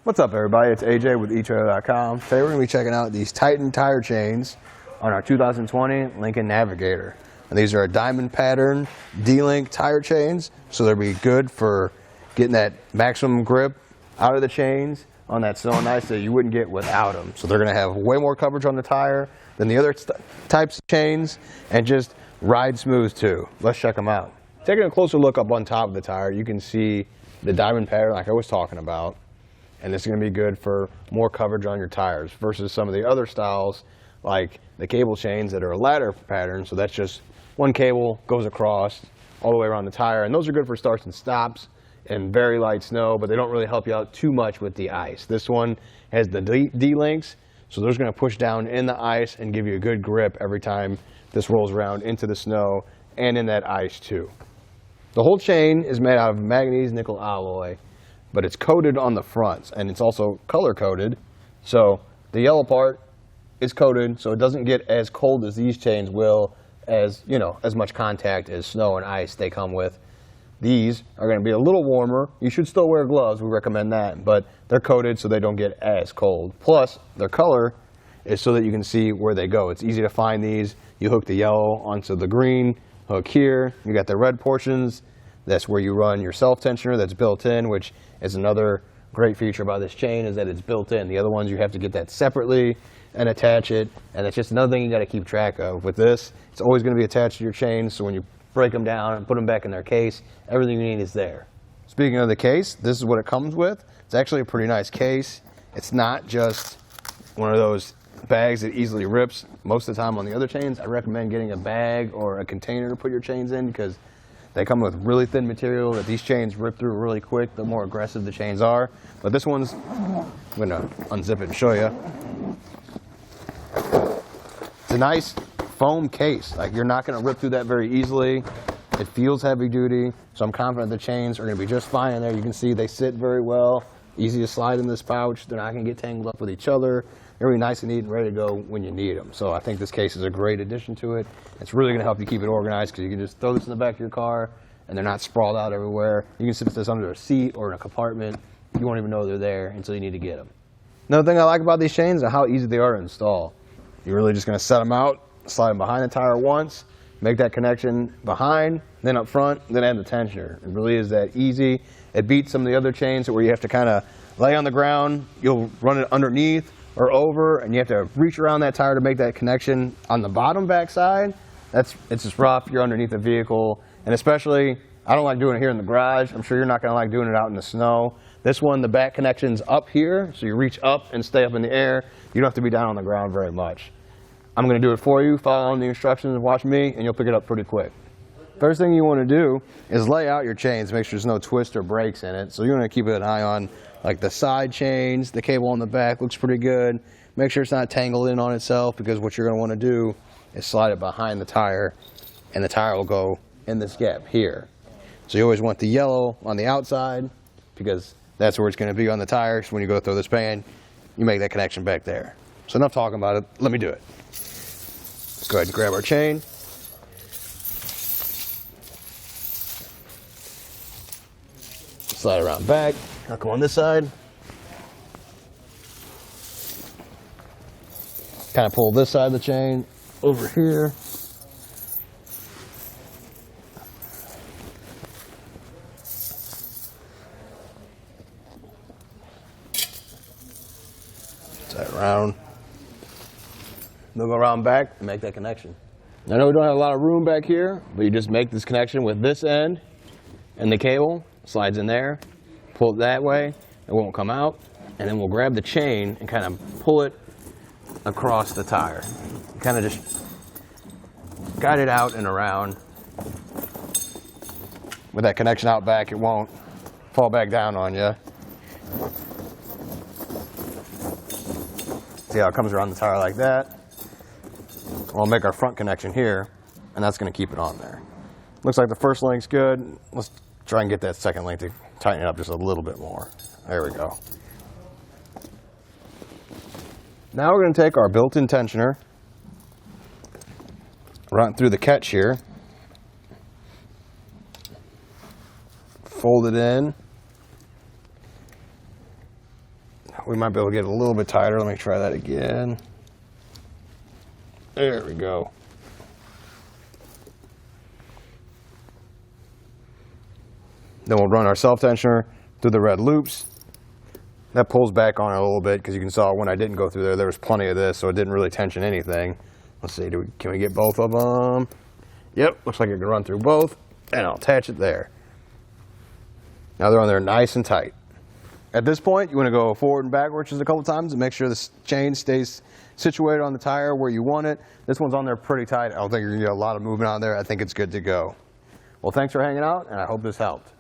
What's up, everybody? It's AJ with etrailer.com. Today we're going to be checking out these Titan tire chains on our 2020 Lincoln Navigator. And these are a diamond pattern D-link tire chains, so they'll be good for getting that maximum grip out of the chains on that snow and ice that you wouldn't get without them. So they're going to have way more coverage on the tire than the other types of chains and just ride smooth too. Let's check them out. Taking a closer look up on top of the tire, you can see the diamond pattern like I was talking about. And this is going to be good for more coverage on your tires versus some of the other styles like the cable chains that are a ladder pattern. So that's just one cable goes across all the way around the tire. And those are good for starts and stops and very light snow, but they don't really help you out too much with the ice. This one has the D-links, so those are going to push down in the ice and give you a good grip every time this rolls around into the snow and in that ice too. The whole chain is made out of manganese nickel alloy, but it's coated on the fronts, and it's also color coded. So the yellow part is coated, so it doesn't get as cold as these chains will, as much contact as snow and ice they come with. These are going to be a little warmer. You should still wear gloves, we recommend that, but they're coated so they don't get as cold. Plus, their color is so that you can see where they go. It's easy to find these. You hook the yellow onto the green, hook here. You got the red portions. That's where you run your self-tensioner that's built in, which is another great feature about this chain, is that it's built in. The other ones, you have to get that separately and attach it, and it's just another thing you got to keep track of. With this, it's always going to be attached to your chain, so when you break them down and put them back in their case, everything you need is there. Speaking of the case, this is what it comes with. It's actually a pretty nice case. It's not just one of those bags that easily rips. Most of the time on the other chains, I recommend getting a bag or a container to put your chains in, because they come with really thin material that these chains rip through really quick, the more aggressive the chains are. But this one's, I'm going to unzip it and show you. It's a nice foam case. Like, you're not going to rip through that very easily. It feels heavy duty, so I'm confident the chains are going to be just fine in there. You can see they sit very well, easy to slide in this pouch. They're not going to get tangled up with each other. They're really nice and neat and ready to go when you need them. So I think this case is a great addition to it. It's really going to help you keep it organized, because you can just throw this in the back of your car and they're not sprawled out everywhere. You can sit this under a seat or in a compartment. You won't even know they're there until you need to get them. Another thing I like about these chains is how easy they are to install. You're really just going to set them out, slide them behind the tire once, make that connection behind, then up front, then add the tensioner. It really is that easy. It beats some of the other chains where you have to kind of lay on the ground. You'll run it underneath or over, and you have to reach around that tire to make that connection on the bottom backside. It's just rough. You're underneath the vehicle, and especially, I don't like doing it here in the garage. I'm sure you're not going to like doing it out in the snow. This one, the back connection's up here, so you reach up and stay up in the air. You don't have to be down on the ground very much. I'm going to do it for you. Follow the instructions and watch me, and you'll pick it up pretty quick. First thing you want to do is lay out your chains, make sure there's no twists or breaks in it. So you want to keep an eye on like the side chains. The cable on the back looks pretty good. Make sure it's not tangled in on itself, because what you're going to want to do is slide it behind the tire, and the tire will go in this gap here. So you always want the yellow on the outside, because that's where it's going to be on the tire. So when you go through this band, you make that connection back there. So enough talking about it. Let me do it. Let's go ahead and grab our chain. Slide around back. I'll come on this side. Kind of pull this side of the chain over here. Tie it around. Then go around back and make that connection. I know we don't have a lot of room back here, but you just make this connection with this end, and the cable slides in there. Pull it that way, it won't come out, and then we'll grab the chain and kind of pull it across the tire. Kind of just guide it out and around. With that connection out back, it won't fall back down on you. See how it comes around the tire like that? We'll make our front connection here, and that's going to keep it on there. Looks like the first link's good. Let's try and get that second link to tighten it up just a little bit more. There we go. Now we're going to take our built-in tensioner, run through the catch here, fold it in, We might be able to get it a little bit tighter. Let me try that again. There we go. Then we'll run our self-tensioner through the red loops. That pulls back on it a little bit because you can saw when I didn't go through there, there was plenty of this, so it didn't really tension anything. Let's see, can we get both of them? Yep, looks like I can run through both, and I'll attach it there. Now they're on there nice and tight. At this point, you want to go forward and backwards just a couple times and make sure the chain stays situated on the tire where you want it. This one's on there pretty tight. I don't think you're going to get a lot of movement on there. I think it's good to go. Well, thanks for hanging out, and I hope this helped.